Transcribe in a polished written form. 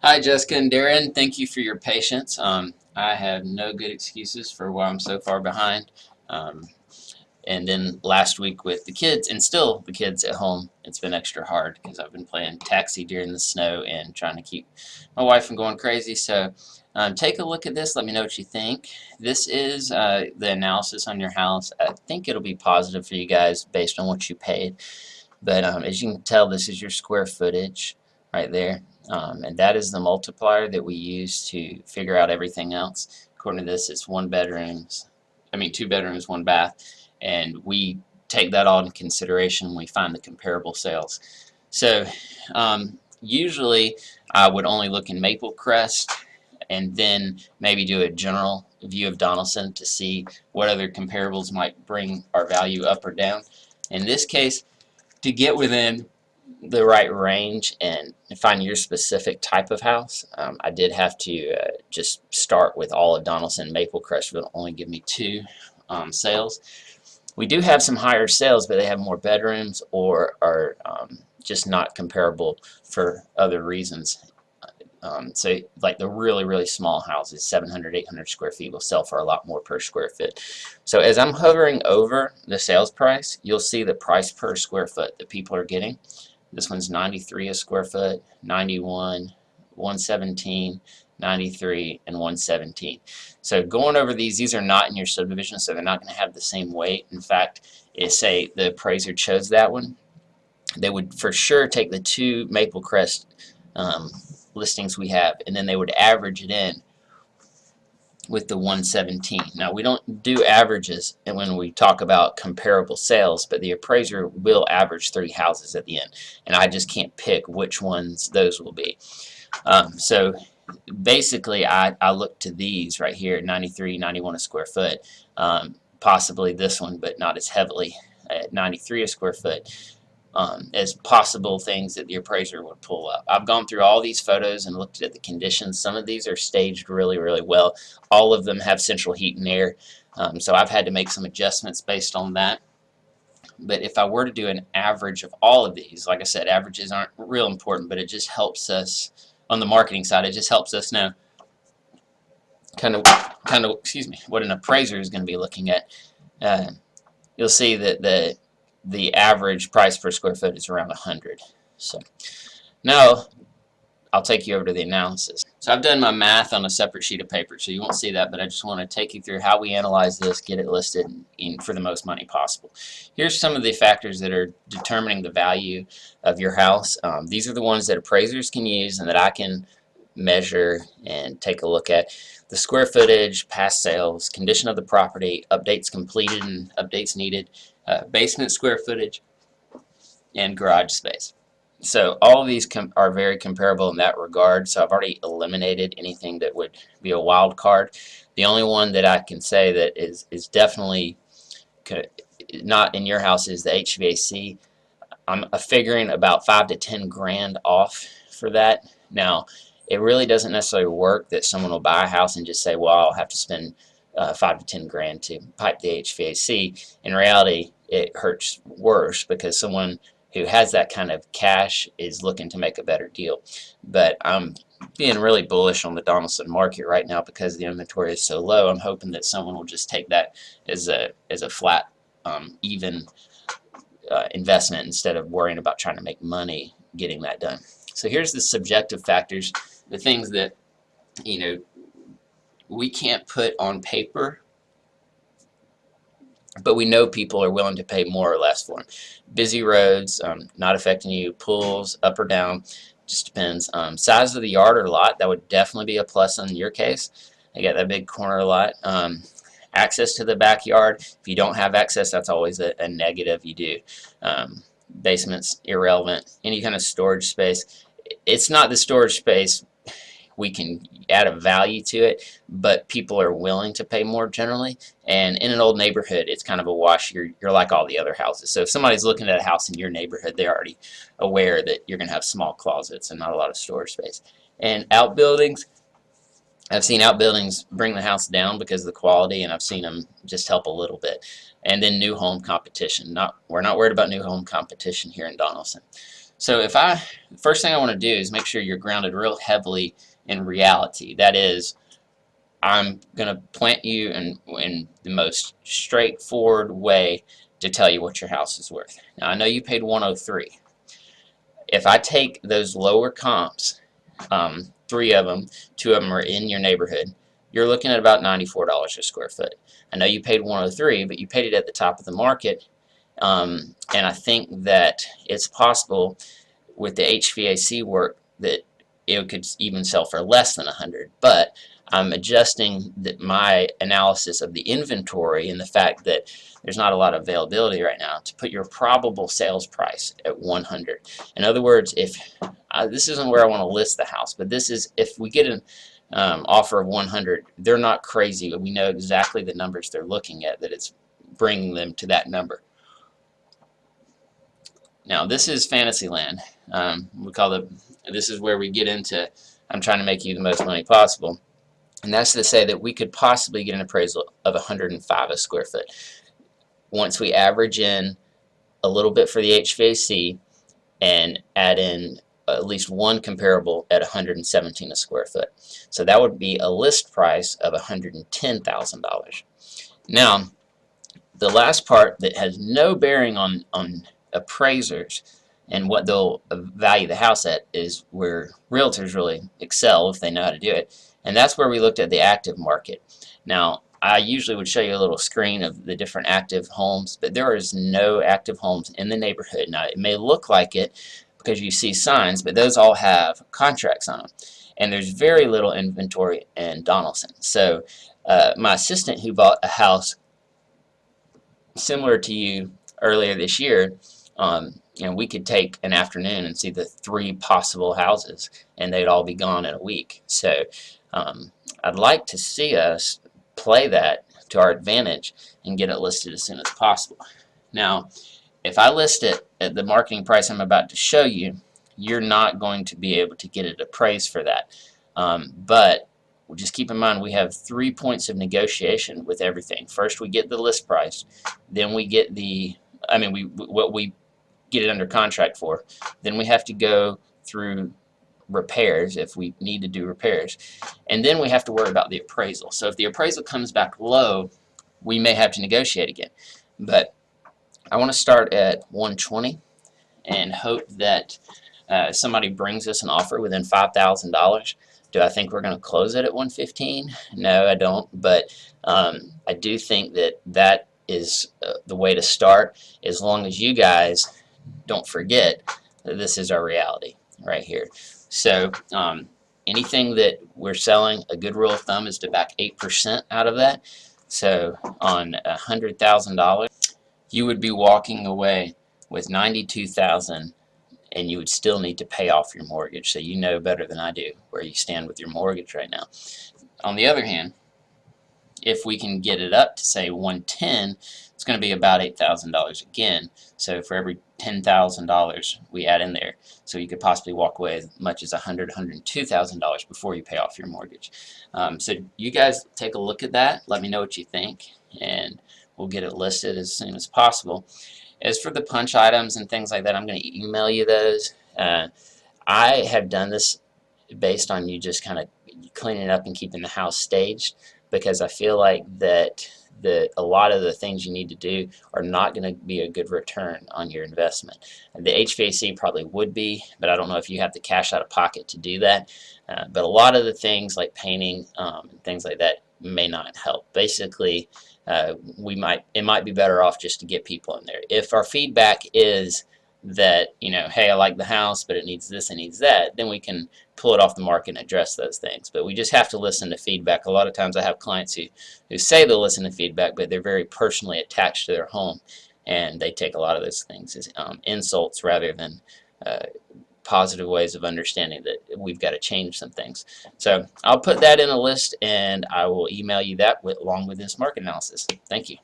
Hi, Jessica and Darren. Thank you for your patience. I have no good excuses for why I'm so far behind. Um, and then last week with the kids, and still the kids at home, it's been extra hard because I've been playing taxi during the snow and trying to keep my wife from going crazy. So take a look at this. Let me know what you think. This is the analysis on your house. I think it'll be positive for you guys based on what you paid. But as you can tell, this is your square footage right there. And that is the multiplier that we use to figure out everything else. According to this, it's two bedrooms, one bath, and we take that all into consideration when we find the comparable sales. So usually I would only look in Maple Crest and then maybe do a general view of Donaldson to see what other comparables might bring our value up or down. In this case, to get within the right range and find your specific type of house, I did have to just start with all of Donaldson. Maple Crest will only give me two sales. We do have some higher sales, but they have more bedrooms or are just not comparable for other reasons. So like the really small houses, 700, 800 square feet, will sell for a lot more per square foot. So as I'm hovering over the sales price, you'll see the price per square foot that people are getting. This one's 93 a square foot, 91, 117, 93, and 117. So going over these are not in your subdivision, so they're not going to have the same weight. In fact, say the appraiser chose that one, they would for sure take the two Maple Crest listings we have, and then they would average it in with the 117. Now we don't do averages and when we talk about comparable sales, but the appraiser will average 3 houses at the end, and I just can't pick which ones those will be. So basically I look to these right here, 93, 91 a square foot, possibly this one, but not as heavily at 93 a square foot. As possible things that the appraiser would pull up. I've gone through all these photos and looked at the conditions. Some of these are staged really well. All of them have central heat and air, so I've had to make some adjustments based on that. But if I were to do an average of all of these, like I said, averages aren't real important, but it just helps us on the marketing side. It just helps us know kind of what an appraiser is going to be looking at. You'll see that the average price per square foot is around 100. So now I'll take you over to the analysis. So I've done my math on a separate sheet of paper, so you won't see that, but I just want to take you through how we analyze this, get it listed for the most money possible. Here's some of the factors that are determining the value of your house. These are the ones that appraisers can use and that I can measure and take a look at. The square footage, past sales, condition of the property, updates completed and updates needed, basement square footage, and garage space. So all of these are very comparable in that regard, so I've already eliminated anything that would be a wild card. The only one that I can say that is definitely not in your house is the HVAC. I'm figuring about 5 to 10 grand off for that. Now, it really doesn't necessarily work that someone will buy a house and just say, well, I'll have to spend 5 to 10 grand to pipe the HVAC. In reality, it hurts worse because someone who has that kind of cash is looking to make a better deal. But I'm being really bullish on the Donaldson market right now because the inventory is so low. I'm hoping that someone will just take that as a flat, even investment instead of worrying about trying to make money getting that done. So here's the subjective factors, the things that we can't put on paper, but we know people are willing to pay more or less for them. Busy roads, not affecting you. Pools, up or down, just depends. Size of the yard or lot, that would definitely be a plus in your case. I got that big corner lot. Access to the backyard, if you don't have access, that's always a negative. You do. Basement's irrelevant. Any kind of storage space, it's not the storage space. We can add a value to it, but people are willing to pay more generally. And in an old neighborhood, it's kind of a wash. You're like all the other houses. So if somebody's looking at a house in your neighborhood, they're already aware that you're going to have small closets and not a lot of storage space. And outbuildings, I've seen outbuildings bring the house down because of the quality, and I've seen them just help a little bit. And then new home competition. We're not worried about new home competition here in Donaldson. So first thing I want to do is make sure you're grounded real heavily in reality. That is, I'm going to plant you in the most straightforward way to tell you what your house is worth. Now, I know you paid 103. If I take those lower comps, 3 of them, 2 of them are in your neighborhood, you're looking at about $94 a square foot. I know you paid 103, but you paid it at the top of the market, and I think that it's possible with the HVAC work that it could even sell for less than 100. But I'm adjusting my analysis of the inventory and the fact that there's not a lot of availability right now to put your probable sales price at 100. In other words, if this isn't where I want to list the house, but this is if we get an offer of 100, they're not crazy. We know exactly the numbers they're looking at, that it's bringing them to that number. Now this is fantasy land. This is where we get into, I'm trying to make you the most money possible. And that's to say that we could possibly get an appraisal of 105 a square foot. Once we average in a little bit for the HVAC and add in at least one comparable at 117 a square foot. So that would be a list price of $110,000. Now, the last part that has no bearing on appraisers and what they'll value the house at is where realtors really excel if they know how to do it, and that's where we looked at the active market. Now, I usually would show you a little screen of the different active homes, but there is no active homes in the neighborhood. Now, it may look like it because you see signs, but those all have contracts on them, and there's very little inventory in Donaldson. So my assistant, who bought a house similar to you earlier this year, we could take an afternoon and see the 3 possible houses, and they'd all be gone in a week. So I'd like to see us play that to our advantage and get it listed as soon as possible. Now, if I list it at the marketing price I'm about to show you, you're not going to be able to get it appraised for that. But just keep in mind, we have 3 points of negotiation with everything. First, we get the list price, then we get what we get it under contract for. Then we have to go through repairs if we need to do repairs, and then we have to worry about the appraisal. So if the appraisal comes back low, we may have to negotiate again. But I want to start at 120 and hope that somebody brings us an offer within $5,000. Do I think we're going to close it at 115? No, I don't, but I do think that is the way to start, as long as you guys don't forget that this is our reality right here. So anything that we're selling, a good rule of thumb is to back 8% out of that. So on $100,000, you would be walking away with $92,000, and you would still need to pay off your mortgage. So you know better than I do where you stand with your mortgage right now. On the other hand, if we can get it up to say 110, it's going to be about $8,000 again. So for every $10,000 we add in there, so you could possibly walk away as much as $102,000 before you pay off your mortgage. So you guys take a look at that. Let me know what you think, and we'll get it listed as soon as possible. As for the punch items and things like that, I'm going to email you those. I have done this based on you just kind of cleaning up and keeping the house staged, because I feel like that a lot of the things you need to do are not going to be a good return on your investment. The HVAC probably would be, but I don't know if you have the cash out of pocket to do that. But a lot of the things like painting and things like that may not help. Basically, it might be better off just to get people in there. If our feedback is that, hey, I like the house, but it needs this and needs that, then we can pull it off the market and address those things. But we just have to listen to feedback. A lot of times I have clients who say they'll listen to feedback, but they're very personally attached to their home, and they take a lot of those things as insults rather than positive ways of understanding that we've got to change some things. So I'll put that in a list, and I will email you that along with this market analysis. Thank you.